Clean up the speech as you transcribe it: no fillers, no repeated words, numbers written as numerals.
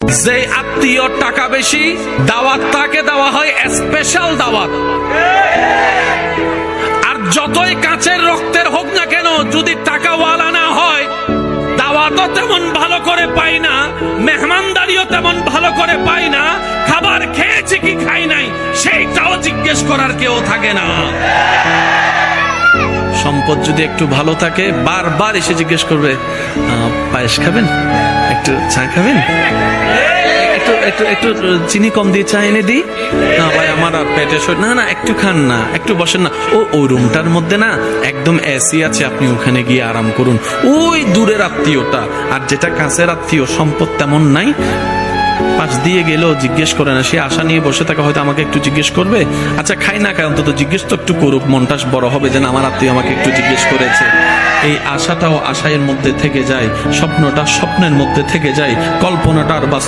যে আত্মীয় টাকা বেশি, দাওয়াত তাকে দেওয়া হয় স্পেশাল দাওয়াত। আর যতই কাছের রক্তের হোক না কেন, যদি টাকাওয়ালা না হয়, দাওয়াতও তেমন ভালো করে পাই না, মেহমানদারিও তেমন ভালো করে পাই না, খাবার খেয়েছি কি খাই নাই সেইটাও জিজ্ঞেস করার কেউ থাকে না। সম্পদ যদি একটু ভালো থাকে, বারবার এসে জিজ্ঞেস করবে, পায়েস খাবেন, একটু চা খাবেন, একটু একটু একটু চিনি কম দিয়ে চা এনে দিই, না ভাই আমার পেটে না না একটু খান না, একটু বসেন না, ওই রুমটার মধ্যে না একদম এসি আছে, আপনি ওখানে গিয়ে আরাম করুন। ওই দূরের আত্মীয়টা। আর যেটা কাছের আত্মীয়, সম্পদ তেমন নাই, পাশ দিয়ে গেলেও জিজ্ঞেস করে না, সে আশা নিয়ে বসে থাকে হয়তো আমাকে একটু জিজ্ঞেস করবে, আচ্ছা খাই না খাই অন্তত জিজ্ঞেস তো একটু করুক, মনটা বড় হবে যেন আমার আত্মীয় আমাকে একটু জিজ্ঞেস করেছে। এই আশাটাও আশায়ের মধ্যে থেকে যায়, স্বপ্নটা স্বপ্নের মধ্যে থেকে যায়, কল্পনাটা আর বাস্তব